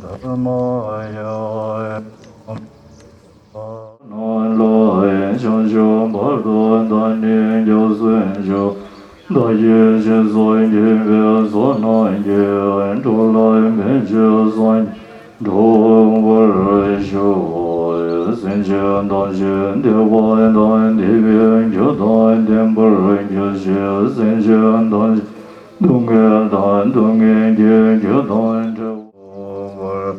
Dhamaya Non lo e shon shon bar do da ni jo suen jo da ye je so ye ve so no ye en do la me je so do wer sho sen je da je de wa da de ve jo da de bar je je sen je da dung ge da dung ge je je da je wo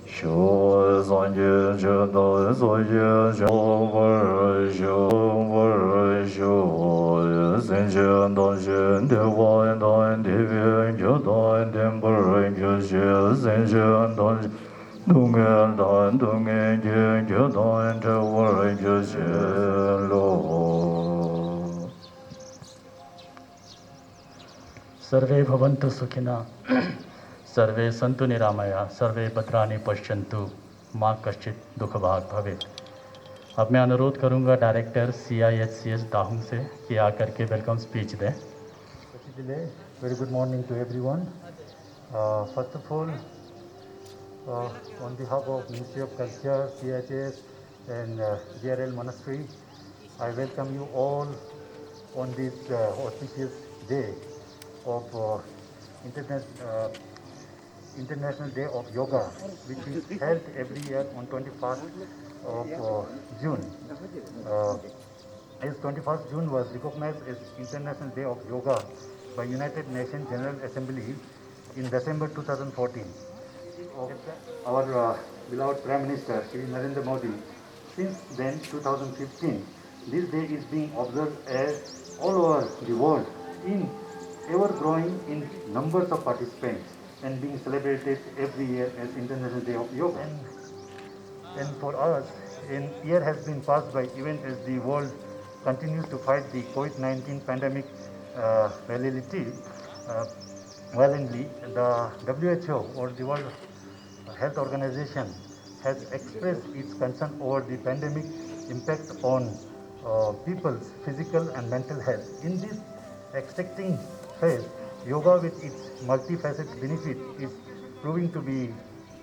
Shu San Jin Chen Da San Jin Chen Wer Shu San Jin Da Jin De Wan Da De Bien Je Da Den Ber Je Xue San Jin Da Dong Ge Da Dong Ge Je Je Da Je Wer Je Xue Lo सर्वे भवन्तु सुखिनः सर्वे सन्तु निरामया सर्वे भद्राणि पश्यन्तु माँ कश्चित दुख भाग भवेत्। अब मैं अनुरोध करूंगा डायरेक्टर CIHCS दाहुंग से कि आकर के वेलकम स्पीच दें। Very good morning to everyone. First of all, on behalf of Ministry of Culture, CIHS and GRL Monastery, I welcome you all on this auspicious day of International Day of Yoga, which is held every year on 21st of June. As 21st June was recognized as International Day of Yoga by United Nations General Assembly in December 2014. Of our beloved Prime Minister, Shri Narendra Modi, since then 2015, this day is being observed as all over the world in ever growing in numbers of participants and being celebrated every year as International Day of Yoga. And for us, a year has been passed by even as the world continues to fight the COVID-19 pandemic valiantly. The WHO, or the World Health Organization, has expressed its concern over the pandemic impact on people's physical and mental health. In this expecting phase, yoga with its multifaceted benefit is proving to be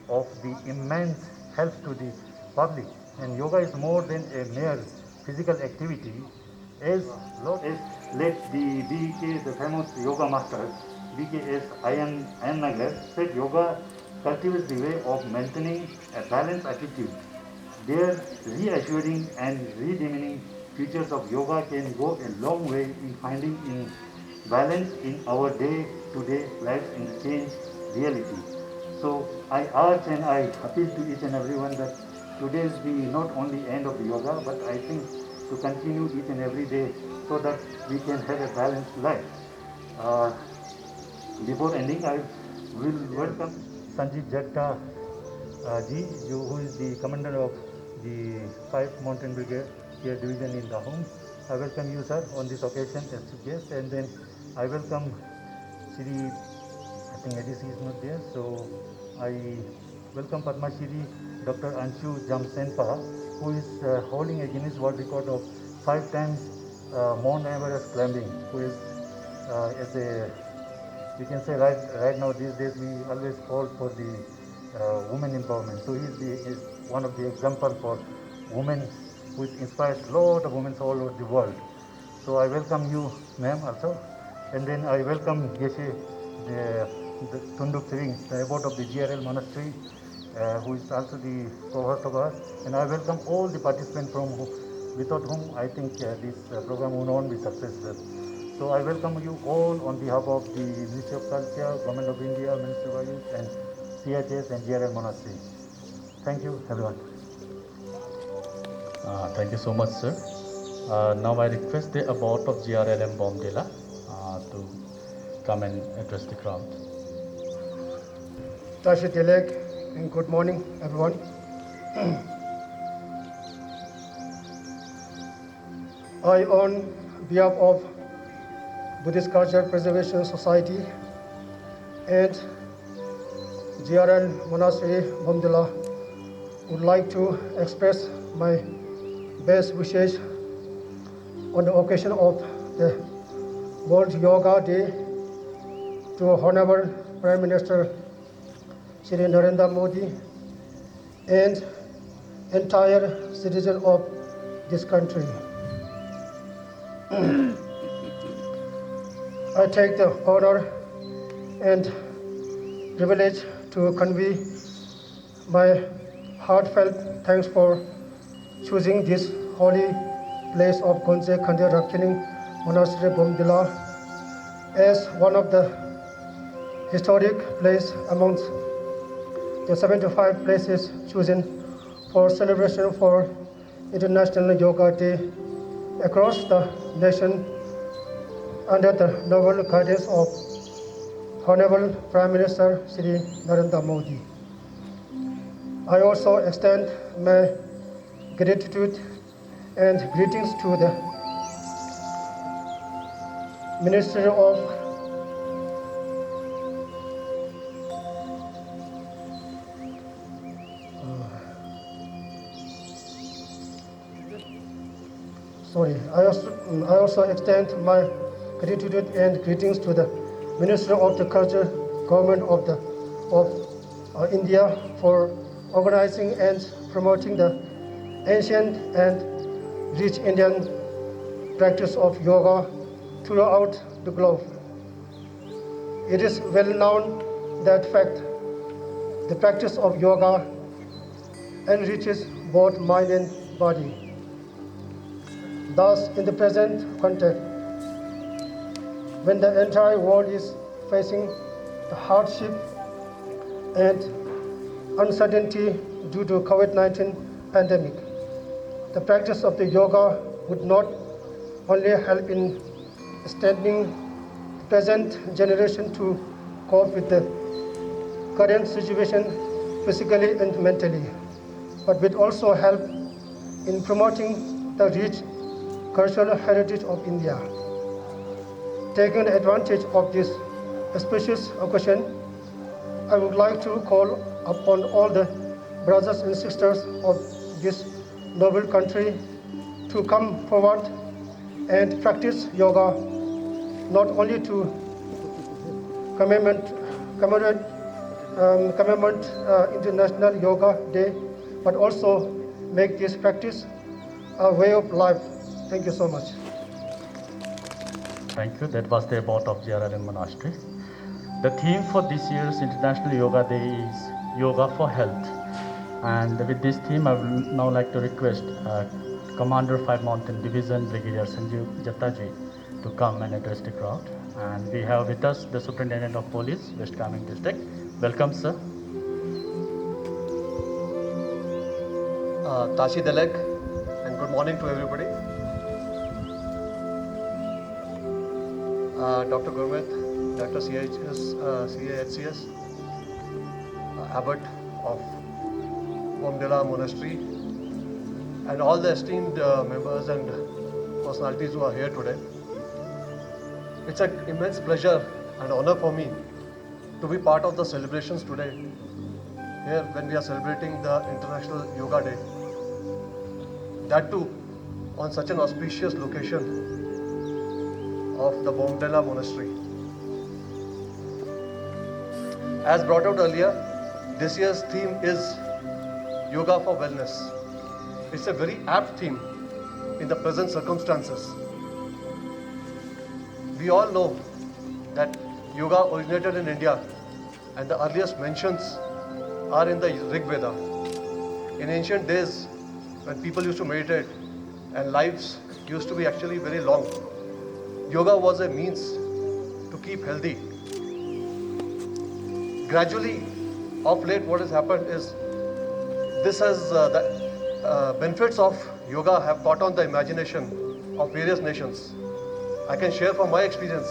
of the immense help to the public. And yoga is more than a mere physical activity. As late the BK, the famous yoga master, BKS Ian Nagar, said yoga cultivates the way of maintaining a balanced attitude. Their reassuring and redeeming features of yoga can go a long way in finding in balance in our day-to-day lives and change reality. So I urge and I appeal to each and everyone that today is the not only end of the yoga, but I think to continue each and every day so that we can have a balanced life. Before ending, I will welcome Sanjeev Jatta ji, who is the commander of the 5th Mountain Brigade here division in Dahom. I welcome you, sir, on this occasion as chief guest, and then I welcome Shri, I think ADC is not there, so I welcome Padma Shri Dr. Anshu Jamsenpa, who is holding a Guinness World Record of 5 times Mount Everest climbing, who is as a, we can say right now these days we always call for the women empowerment. So he is one of the example for women who inspires a lot of women all over the world. So I welcome you, ma'am, also. And then I welcome Geshe the Tunduk Sering, the abbot of the GRL monastery, who is also the co-host of us. And I welcome all the participants without whom I think this program would not be successful. So I welcome you all on behalf of the Ministry of Culture, Government of India, Ministry of Youth, and CHS and GRL Monastery. Thank you, everyone. Thank you so much, sir. Now I request the abbot of GRLM Bomdila to come and address the crowd. Tashi Tilak, and good morning, everyone. I, on behalf of Buddhist Culture Preservation Society and GRL Monastery Bomdila, would like to express my best wishes on the occasion of the World Yoga Day to Honorable Prime Minister Shri Narendra Modi, and entire citizen of this country. I take the honor and privilege to convey my heartfelt thanks for choosing this holy place of Gonse Khande Rakhining Monastery Bomdila as one of the historic places amongst the 75 places chosen for celebration for International Yoga Day across the nation under the noble guidance of Honorable Prime Minister Shri Narendra Modi. I also extend my gratitude and greetings to the Ministry of I also extend my gratitude and greetings to the Minister of the Culture, Government of India for organizing and promoting the ancient and rich Indian practice of yoga throughout the globe. It is well known that fact the practice of yoga enriches both mind and body. Thus, in the present context, when the entire world is facing the hardship and uncertainty due to COVID-19 pandemic, the practice of the yoga would not only help in strengthening the present generation to cope with the current situation physically and mentally, but will also help in promoting the rich cultural heritage of India. Taking advantage of this auspicious occasion, I would like to call upon all the brothers and sisters of this noble country to come forward and practice yoga, not only to commemorate International Yoga Day, but also make this practice a way of life. Thank you so much. Thank you. That was the abode of JRLM Monastery. The theme for this year's International Yoga Day is Yoga for Health. And with this theme, I would now like to request Commander 5 Mountain Division Brigadier Sanjeev Jattaji to come and address the crowd. And we have with us the Superintendent of Police, West Kameng District. Welcome, sir. Tashi Dalek, and good morning to everybody. Dr. Gurmeet, Dr. CAHCS, Abbot of Bomdila Monastery, and all the esteemed members and personalities who are here today. It's an immense pleasure and honor for me to be part of the celebrations today, here when we are celebrating the International Yoga Day. That too on such an auspicious location of the Bomdila Monastery. As brought out earlier, this year's theme is Yoga for Wellness. It's a very apt theme in the present circumstances. We all know that yoga originated in India, and the earliest mentions are in the Rig Veda. In ancient days, when people used to meditate and lives used to be actually very long, yoga was a means to keep healthy. Gradually, of late, what has happened is the benefits of yoga have caught on the imagination of various nations. I can share from my experience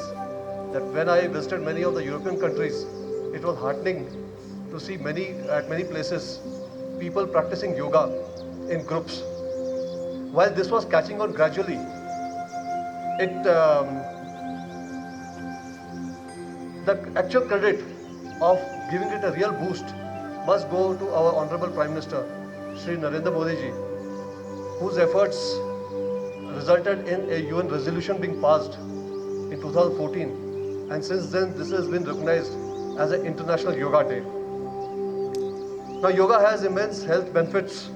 that when I visited many of the European countries, it was heartening to see at many places people practicing yoga in groups. While this was catching on gradually, the actual credit of giving it a real boost must go to our Honorable Prime Minister, Shri Narendra Modi ji, whose efforts resulted in a UN resolution being passed in 2014, and since then this has been recognized as an International Yoga Day. Now, yoga has immense health benefits.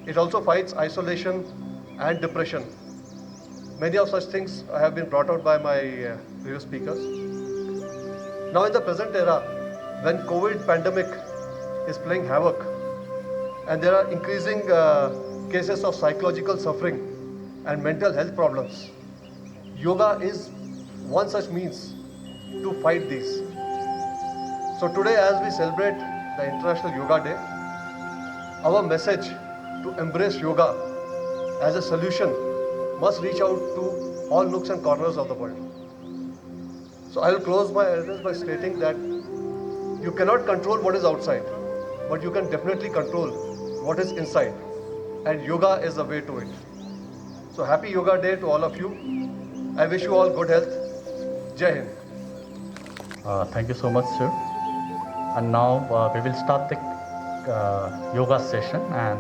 It also fights isolation and depression. Many of such things have been brought out by my previous speakers. Now, in the present era, when COVID pandemic is playing havoc and there are increasing cases of psychological suffering and mental health problems, yoga is one such means to fight these. So today, as we celebrate the International Yoga Day, our message to embrace yoga as a solution must reach out to all nooks and corners of the world. So I will close my address by stating that you cannot control what is outside, but you can definitely control what is inside, and yoga is the way to it. So happy Yoga Day to all of you. I wish you all good health. Jai Hind. Thank you so much, sir. And now we will start the yoga session, and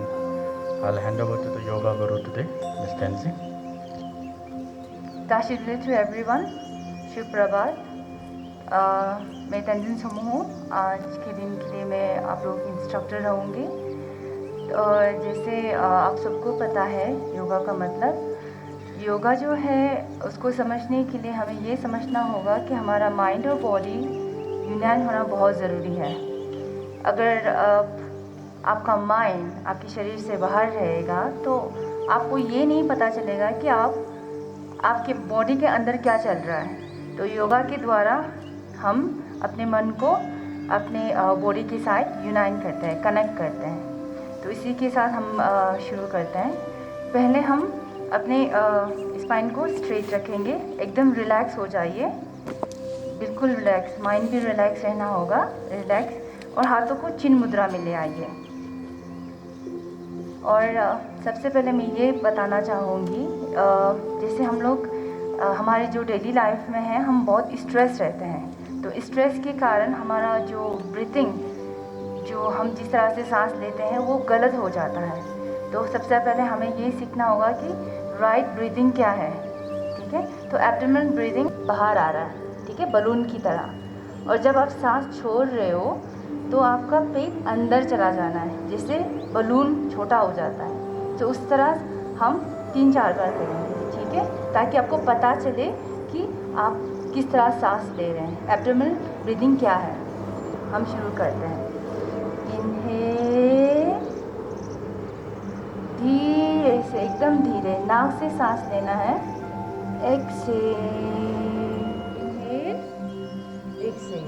I'll hand over to the yoga guru today, Ms. Tenzing. Tashidle to everyone, Shubh Prabhat. मैं तंजिन समूह हूँ। आज के दिन के लिए मैं आप लोगों की इंस्ट्रक्टर रहूँगी। जैसे आप सबको पता है योगा का मतलब, योगा जो है उसको समझने के लिए हमें ये समझना होगा कि हमारा माइंड और बॉडी यूनियन होना बहुत ज़रूरी है। अगर आपका माइंड आपके शरीर से बाहर रहेगा तो आपको ये नहीं पता चलेगा कि आपके बॉडी के अंदर क्या चल रहा है। तो योगा के द्वारा हम अपने मन को अपने बॉडी के साथ यूनाइन करते हैं, कनेक्ट करते हैं। तो इसी के साथ हम शुरू करते हैं। पहले हम अपने स्पाइन को स्ट्रेट रखेंगे, एकदम रिलैक्स हो जाइए, बिल्कुल रिलैक्स, माइंड भी रिलैक्स रहना होगा, रिलैक्स। और हाथों को चिन्ह मुद्रा में ले आइए। और सबसे पहले मैं ये बताना चाहूँगी, जैसे हम लोग हमारे जो डेली लाइफ में है, हम बहुत स्ट्रेस रहते हैं। तो स्ट्रेस के कारण हमारा जो ब्रीथिंग, जो हम जिस तरह से सांस लेते हैं वो गलत हो जाता है। तो सबसे पहले हमें ये सीखना होगा कि राइट ब्रीदिंग क्या है, ठीक है। तो एब्डोमेन ब्रीदिंग बाहर आ रहा है, ठीक है, बलून की तरह। और जब आप सांस छोड़ रहे हो तो आपका पेट अंदर चला जाना है, जिससे बलून छोटा हो जाता है। तो उस तरह हम 3-4 बार करेंगे, ठीक है, ताकि आपको पता चले कि आप किस तरह सांस ले रहे हैं। एब्डोमेन ब्रीदिंग क्या है, हम शुरू करते हैं। इनहेल, धीरे से, एकदम धीरे नाक से सांस लेना है। Exhale, inhale, exhale.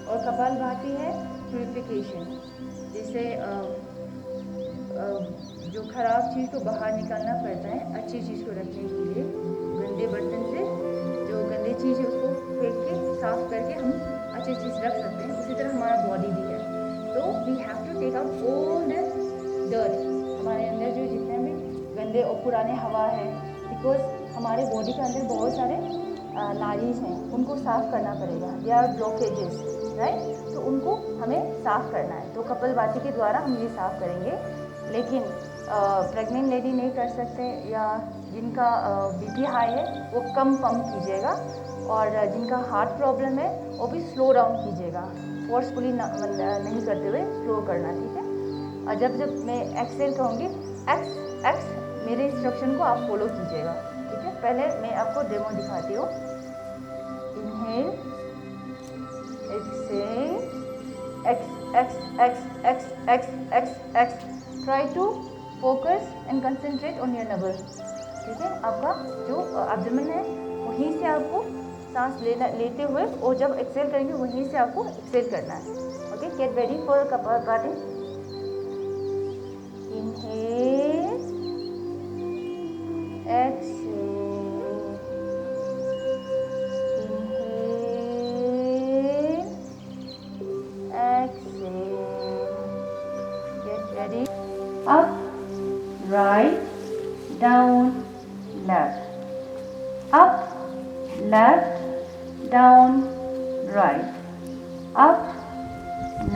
और कपालभाति है प्यूरिफिकेशन, जैसे जो खराब चीज़ को बाहर निकालना पड़ता है अच्छी चीज़ को रखने के लिए। गंदे बर्तन से जो गंदी चीज़ है उसको फेंक के साफ करके हम अच्छी चीज़ रख सकते हैं। उसी तरह हमारा बॉडी भी है। तो we have to take out all the dirt, हमारे अंदर जो जितने भी गंदे और पुराने हवा है, बिकॉज हमारे बॉडी के अंदर बहुत सारे नालीज हैं, उनको साफ़ करना पड़ेगा। They are blockages, right. तो उनको हमें साफ़ करना है। तो कपालभाति के द्वारा हम ये साफ़ करेंगे। लेकिन प्रेग्नेंट लेडी नहीं कर सकते, या जिनका बीपी हाई है वो कम पंप कीजिएगा, और जिनका हार्ट प्रॉब्लम है वो भी स्लो डाउन कीजिएगा, फोर्सफुली नहीं करते हुए स्लो करना, ठीक है। और जब मैं एक्सेल कहूँगी, एक्स एक्स मेरे इंस्ट्रक्शन को आप फॉलो कीजिएगा, ठीक है। पहले मैं आपको डेमो दिखाती हूँ। इनहेल, एक्सेल, एक्स एक्स एक्स एक्स एक्स एक्स एक्स। Try to focus and concentrate on your navel, ठीक है। आपका जो एब्डोमेन है वहीं से आपको सांस लेते हुए, और जब एक्सेल करेंगे वहीं से आपको एक्सेल करना है, okay. Get ready for Kapalbhati. Inhale, exhale, inhale, exhale. Get ready. Up, right, down, left. Up, left, down, right. Up,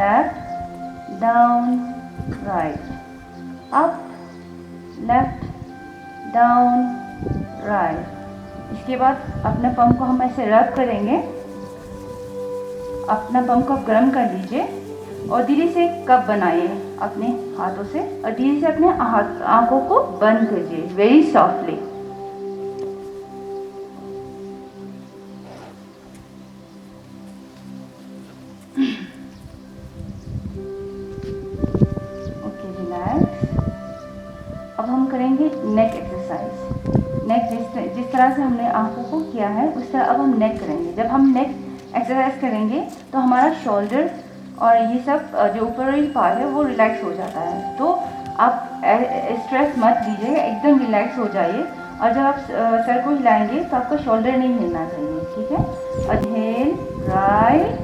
left, down, right. Up, left, down, right. इसके बाद अपने पंप को हम ऐसे रब करेंगे। अपना पंप को गर्म कर लीजिए और धीरे से कप बनाइए अपने हाथों से और धीरे से अपने आंखों को बंद कीजिए, वेरी सॉफ्टली। Okay, relax. अब हम करेंगे नेक एक्सरसाइज। नेक जिस तरह से हमने आंखों को किया है उस तरह अब हम नेक करेंगे। जब हम नेक एक्सरसाइज करेंगे तो हमारा शोल्डर और ये सब जो ऊपर वाली पार्ट है वो रिलैक्स हो जाता है। तो आप स्ट्रेस मत लीजिए, एकदम रिलैक्स हो जाइए। और जब आप सर को हिलाएंगे तो आपका शोल्डर नहीं हिलना चाहिए, ठीक है। Inhale, right,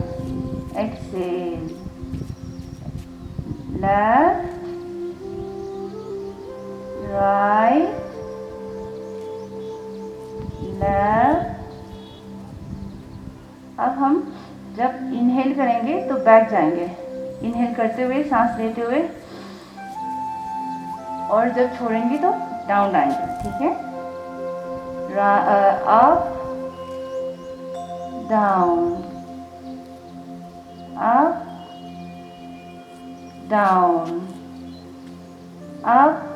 exhale, left, right, left. अब हम जब इनहेल करेंगे तो बैक जाएंगे, इनहेल करते हुए सांस लेते हुए, और जब छोड़ेंगे तो डाउन आएंगे, ठीक है। Up, down, up, down, up,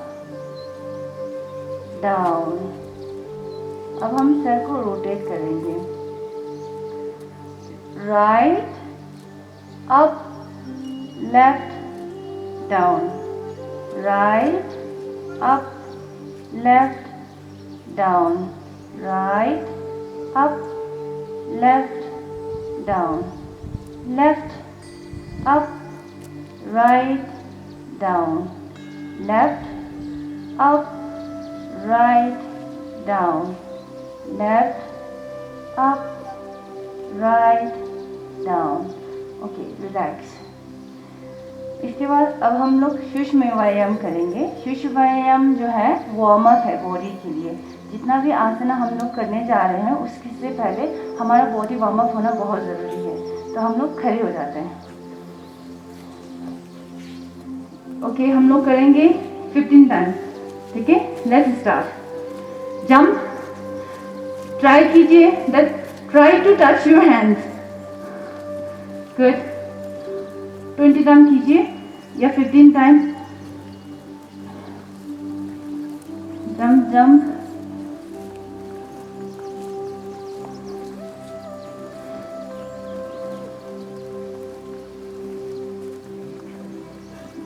down. अब हम सर को रोटेट करेंगे, right, up, left, down, right, up, left, down, right, up, left, down, left, up, right, down, left, up, right, down, left, up, right, down. Okay, relax. इसके बाद अब हम लोग सूक्ष्म व्यायाम करेंगे। सूक्ष्म व्यायाम जो है वार्म अप है बॉडी के लिए। जितना भी आसना हम लोग करने जा रहे हैं उसके से पहले हमारा बॉडी वार्म अप होना बहुत ज़रूरी है। तो हम लोग खड़े हो जाते हैं। ओके, हम लोग करेंगे 15 टाइम्स, ठीक है। Let's start. जंप, ट्राई कीजिए that, try to touch your hands, good. 20 time कीजिए या 15 time. Jump jump,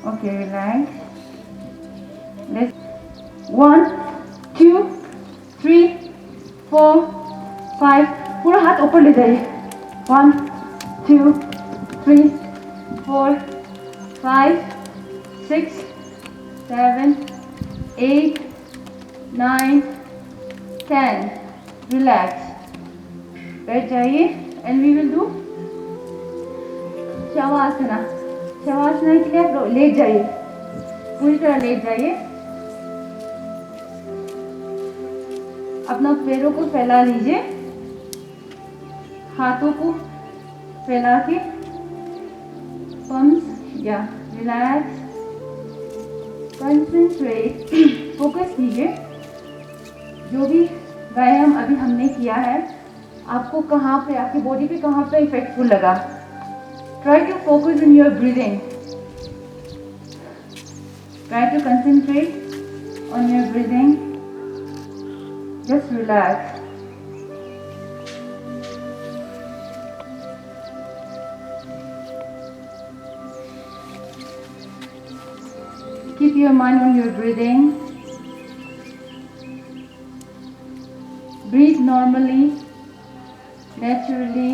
okay, relax. Let's 1 2 3 4 5, पूरा हाथ ऊपर ले जाइए। 1 2 3 4 5 6 7 8 9 10। रिलैक्स, बैठ जाइए एंड वी विल डू शवासना। शवासना के लिए आप लेट जाइए, पूरी तरह लेट जाइए। अपना पैरों को फैला लीजिए, हाथों को फैला के पम्स या रिलैक्स, कंसंट्रेट, फोकस कीजिए। जो भी व्यायाम अभी हमने किया है आपको कहाँ पे, आपकी बॉडी पे कहाँ पे इफेक्टफुल लगा। Try to focus in your breathing, try to concentrate on your breathing, just relax. Keep your mind on your breathing. Breathe normally, naturally.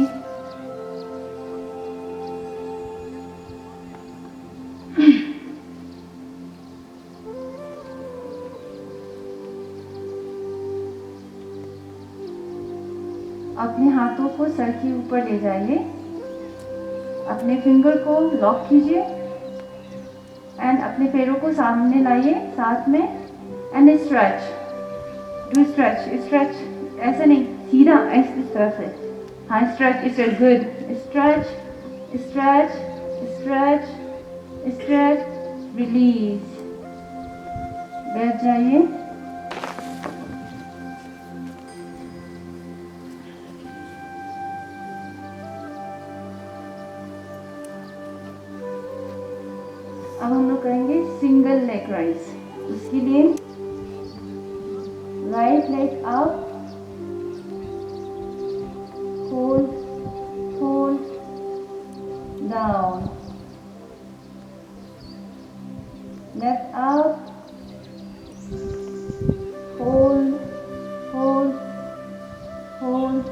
अपने हाथों को सर के ऊपर ले जाइए, अपने फिंगर को लॉक कीजिए एंड अपने पैरों को सामने लाइए साथ में and stretch, do stretch. Stretch ऐसे नहीं, सीधा इस तरह से। हाँ, stretch, stretch, good. Stretch stretch stretch stretch, release. बैठ जाइए। अब हम लोग करेंगे सिंगल लेग राइज। उसके लिए right leg up, hold hold down, left up, hold hold hold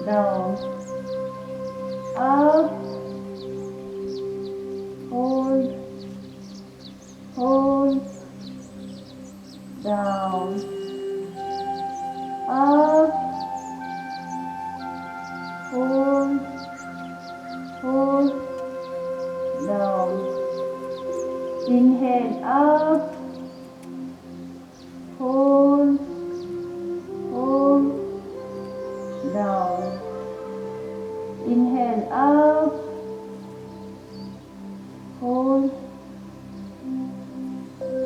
down, up, hold hold down, up, hold hold down, inhale up, hold hold down, inhale up, hold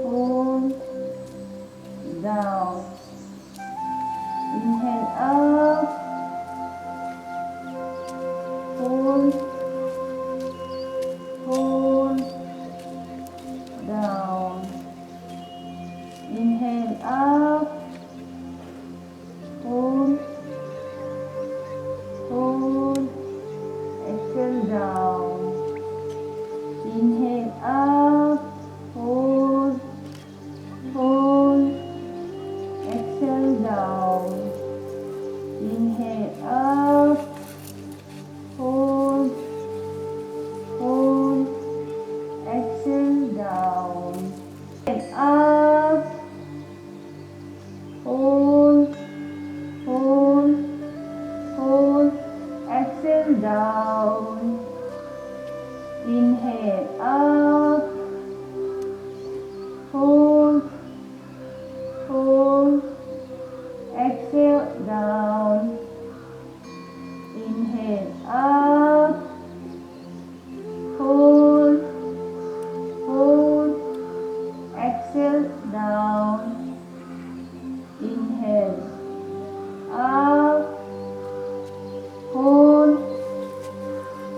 hold down, inhale up, hold hold down, inhale up, hold hold, exhale down, inhale up, hold hold, exhale down, inhale up, hold hold, exhale down, up, hold hold hold, exhale down, inhale up, hold hold, exhale down, inhale up, hold hold, exhale down, inhale up, hold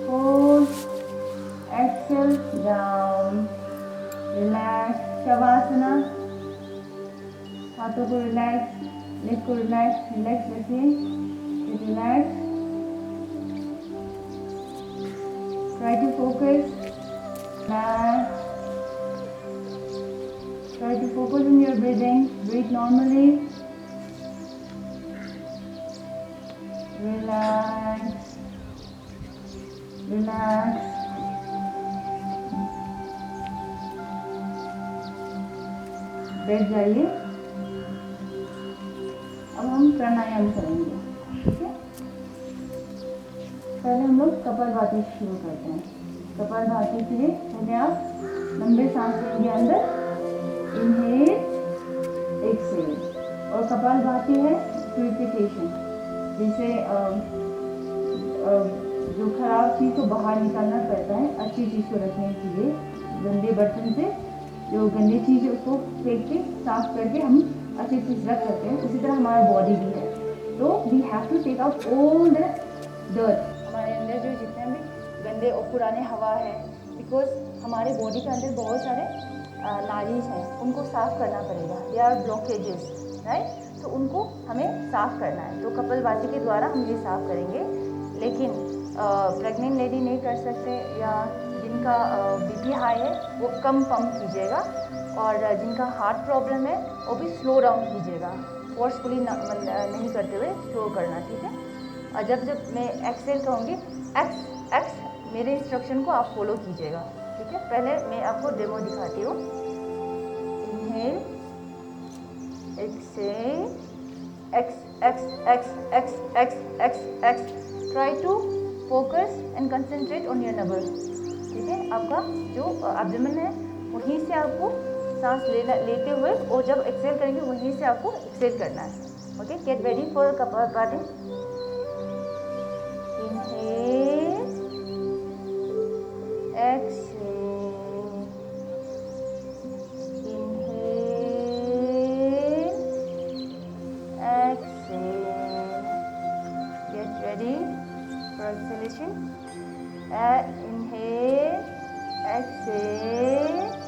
hold, exhale down, relax, Shavasana, हाथों को relax, leg को relax relax रखिए, relax, try to focus, relax, try to focus on your breathing, breathe normally, relax, relax, बैठ जाइए। अब हम प्राणायाम करेंगे, ठीक है। पहले हम लोग कपालभाति शुरू करते हैं। कपालभाति के लिए पहले आप लंबे सांस लेंगे अंदर, इनहेल एक्सहेल, और कपालभाति है प्यूरिफिकेशन, जैसे जो खराब चीज़ को बाहर निकालना पड़ता है, अच्छी चीज़ को रखने के लिए गंदे बर्तन से जो गंदी चीज़ है उसको फेंक के साफ करके हम अच्छी चीज़ रख सकते हैं। उसी तरह हमारा बॉडी भी है, तो we have to take out all the dirt, हमारे अंदर जो जितने भी गंदे और पुराने हवा है, बिकॉज हमारे बॉडी के अंदर बहुत सारे नालीज हैं, उनको साफ करना पड़ेगा, दे आर ब्लॉकेजेस, राइट, तो उनको हमें साफ करना है। तो कपालभाति के द्वारा हम ये साफ करेंगे, लेकिन प्रेग्नेंट लेडी नहीं कर सकते, या जिनका बीपी हाई है वो कम पंप कीजिएगा, और जिनका हार्ट प्रॉब्लम है वो भी स्लो डाउन कीजिएगा, फोर्सफुली नहीं करते हुए स्लो करना, ठीक है। और जब जब मैं एक्सेल कहूँगी, एक्स एक्स मेरे इंस्ट्रक्शन को आप फॉलो कीजिएगा, ठीक है। पहले मैं आपको डेमो दिखाती हूँ। इनहेल, एक्सेल, एक्स एक्स एक्स एक्स एक्स एक्स एक्स, try to focus and concentrate on your navel, ठीक है। आपका जो एब्डोमेन है वहीं से आपको सांस लेते हुए, और जब एक्सेल करेंगे वहीं से आपको एक्सेल करना है, okay. Get ready for Kapalbhati. Inhale, exhale, inhale, exhale, get ready for exhalation, inhale, exhale,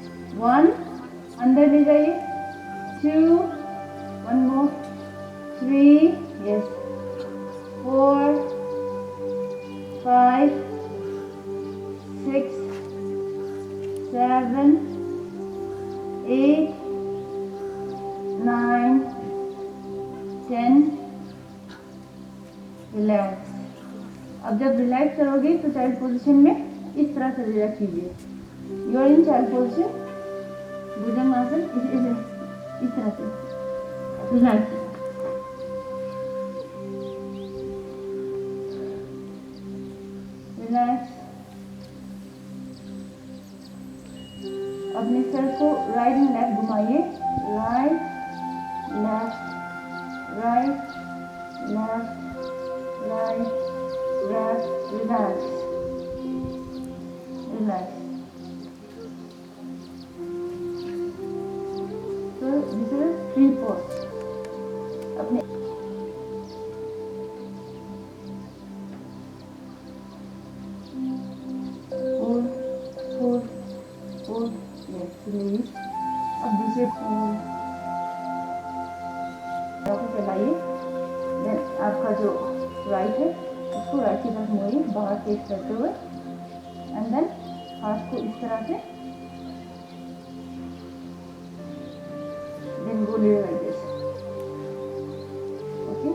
1, अंदर ले जाइए, 2, 1 more, 3, yes, 4, 5, 6, 7, 8, 9, 10, रिलैक्स। अब जब रिलैक्स करोगे तो चाइल्ड पोजीशन में इस तरह से रिलैक्स कीजिए। You are in child position, bhujangasana, इस तरह से रिलैक्स। रिलैक्स। अपने सर को राइट एंड लेफ्ट घुमाइए, right left, right left, right left, relax, relax. So this is free pose. अपने hold, yes, release. अब दूसरे को फैलाइए। देन आपका जो राइट है उसको राइट की तरफ मोड़िए, बाहर फेस करते हुए, एंड देन हाथ को इस तरह से, देन गो ले like this, okay,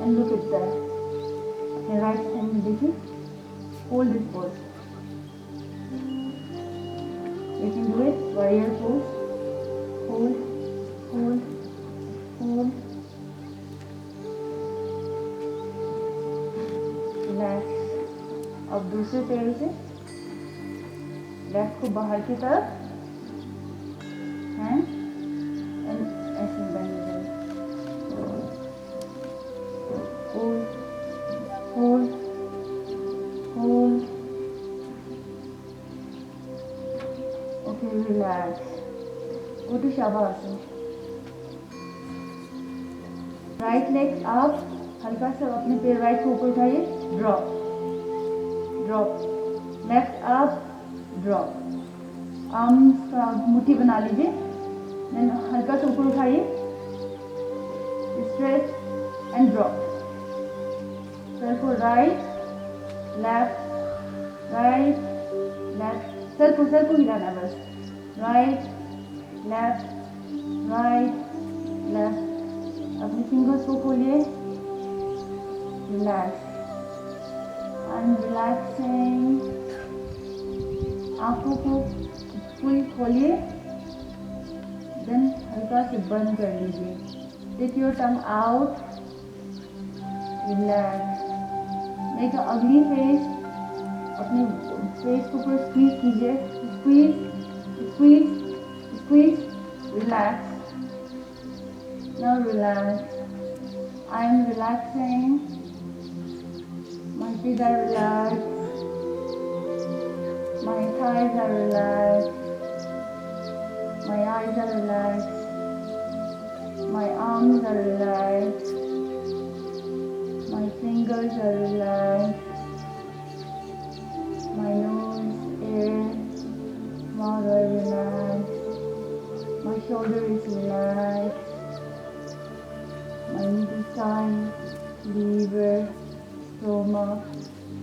and look at that. अपने राइट हैंड में देखिए, hold this pose. You can do it, warrior pose, hold, hold, hold, relax। अब दूसरे पैर से लेफ्ट को बाहर की तरफ, हैंड एंड ऐसे बेंड करें, hold, hold, hold, relax, go to Shavasana। Right leg आप हल्का सा अपने पैर राइट को ऊपर उठाइए, drop, drop, left up, drop, arms का मुट्ठी बना लीजिए, देन हल्का सा ऊपर उठाइए, स्ट्रेच एंड ड्रॉप। सर को right left, right left, sir को हिलाना है बस, राइट लेफ्ट, राइट लेफ्ट। अपने फिंगर्स को खोलिए, रिलैक्स, आई एम रिलैक्सिंग। आंखों को फुल खोलिए, देन हल्का से बंद कर लीजिए, take your tongue out, relax. Make a ugly face, अपने फेस को पूरा स्क्वीज कीजिए, squeeze, squeeze, squeeze, relax. Now relax. I am relaxing. My feet are relaxed. My thighs are relaxed. My eyes are relaxed. My arms are relaxed. My fingers are relaxed. My nose, ear, mouth are relaxed. My shoulder is relaxed. My intestine, liver, stomach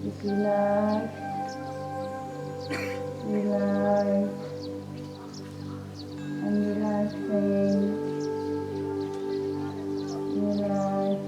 is relaxed. Relax. I'm relaxing. Relax.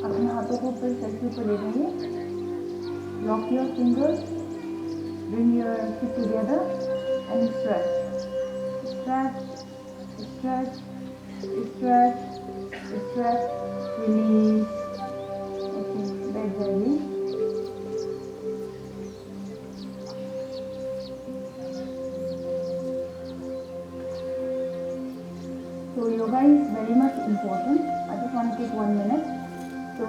अपने हाथों को ऊपर sir के ऊपर ले जाइए, lock your fingers, bring your hip together and stretch, stretch, stretch, stretch, stretch, release. Okay, बैठ जाइए। take 1 minute. So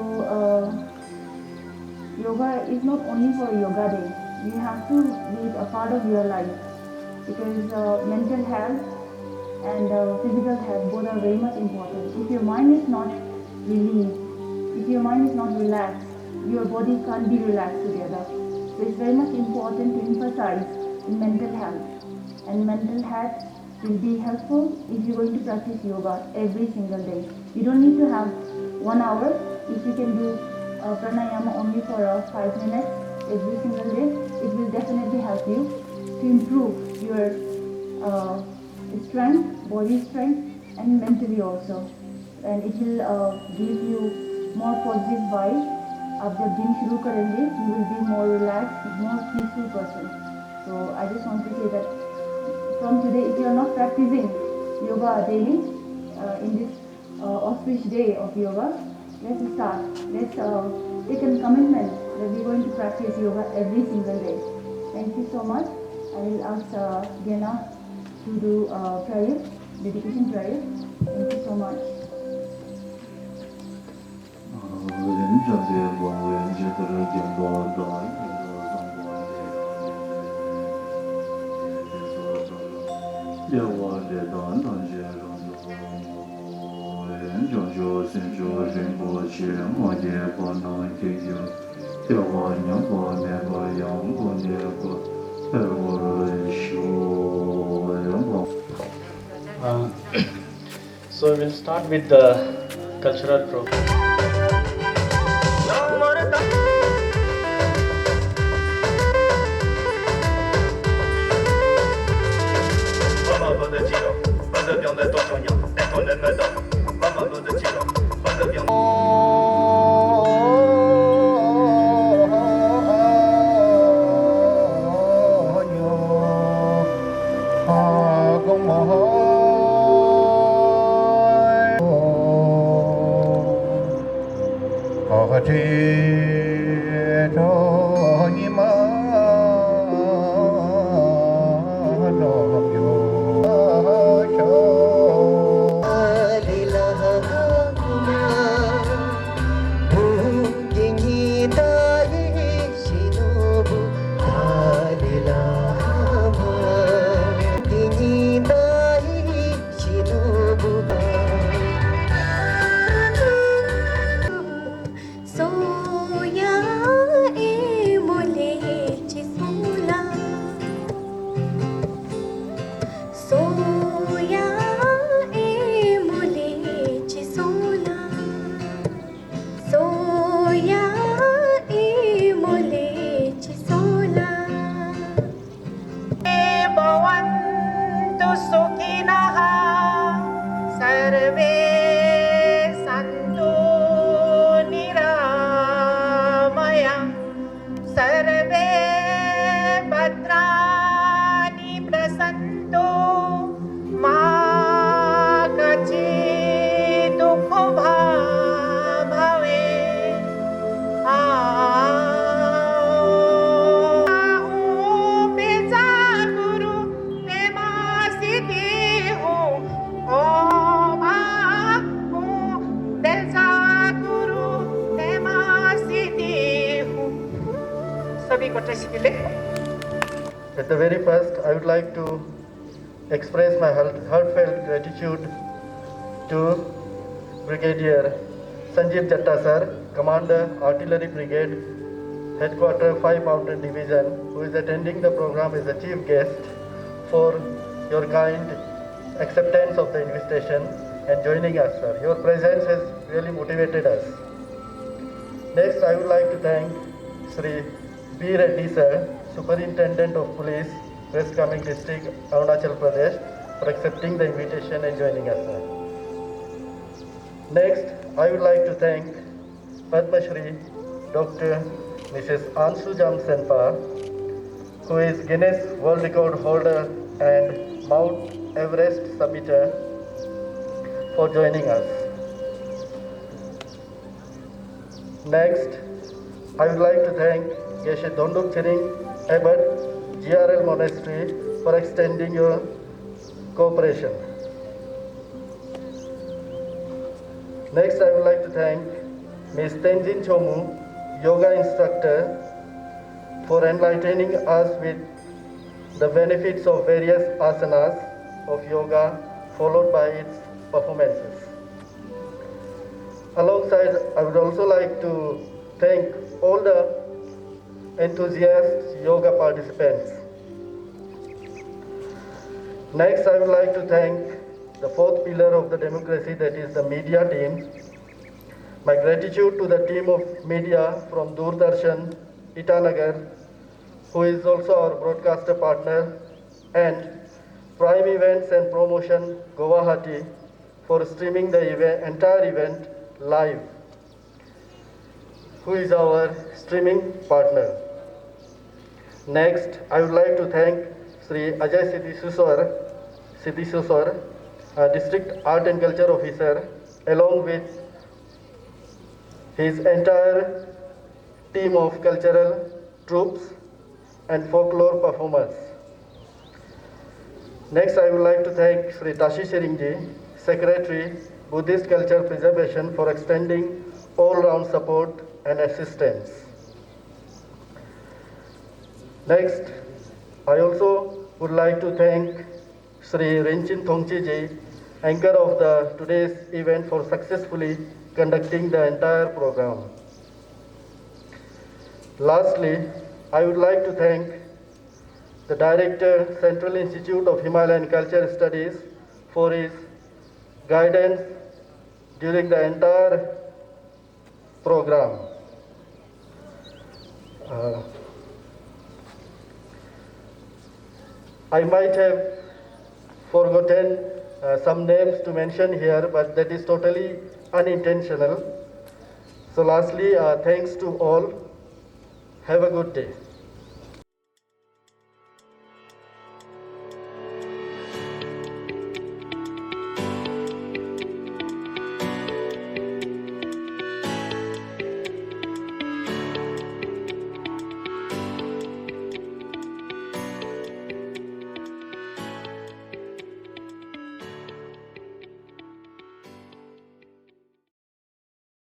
yoga is not only for yoga day. You have to make a part of your life, because mental health and physical health both are very much important. If your mind is not relieved, if your mind is not relaxed, your body can't be relaxed together. So it's very much important to emphasize in mental health. And mental health will be helpful if you're going to practice yoga every single day. You don't need to have 1 hour. If you can do pranayama only for 5 minutes every single day, it will definitely help you to improve your strength, body strength, and mentally also. And it will give you more positive vibes. आप जब दिन शुरू करेंगे, you will be more relaxed, more peaceful person. So I just want to say that from today, if you are not practicing yoga daily in this auspicious day of yoga, let's start. Let's take a commitment that we're going to practice yoga every single day. Thank you so much. I will ask Gena to do prayer, dedication prayer. Thank you so much. 人间的光源是得见光的，夜晚的淡淡些让人就心就心不起，我也不能听见。夜晚阳光面不阳光面不，我修阳光。So we'll start with the cultural program. At the very first, I would like to express my heartfelt gratitude to Brigadier Sanjeev Jatta sir, Commander Artillery Brigade, Headquarter 5 Mountain Division, who is attending the program as a chief guest, for your kind acceptance of the invitation and joining us, sir. Your presence has really motivated us. Next, I would like to thank Sri B. Reddy sir, Superintendent of Police, West Kamen District, Arunachal Pradesh, for accepting the invitation and joining us, sir. Next, I would like to thank Padma Shri Dr. Mrs. Ansu Jam Senpa, who is Guinness World Record holder and Mount Everest summiter, for joining us. Next, I would like to thank Geshe Donduk Chiring Abbot, GRL Monastery, for extending your cooperation. Next, I would like to thank Ms. Tenzin Chomu, yoga instructor, for enlightening us with the benefits of various asanas of yoga, followed by its performances. Alongside, I would also like to thank all the enthusiast yoga participants. Next, I would like to thank the fourth pillar of the democracy, that is the media team. My gratitude to the team of media from Doordarshan, Itanagar, who is also our broadcaster partner, and Prime Events and Promotion, Guwahati, for streaming the entire event live, who is our streaming partner. Next, I would like to thank Sri Ajay Siddhiswar, District Art and Culture Officer, along with his entire team of cultural troops and folklore performers. Next, I would like to thank Sri Tashi Sheringji, Secretary, Buddhist Culture Preservation, for extending all-round support and assistance. Next, I also would like to thank Sri Rinchin Thongchiji, anchor of today's event, for successfully conducting the entire program. Lastly, I would like to thank the Director, Central Institute of Himalayan Culture Studies, for his guidance during the entire program. I might have forgotten some names to mention here, but that is totally unintentional. So lastly, thanks to all. Have a good day.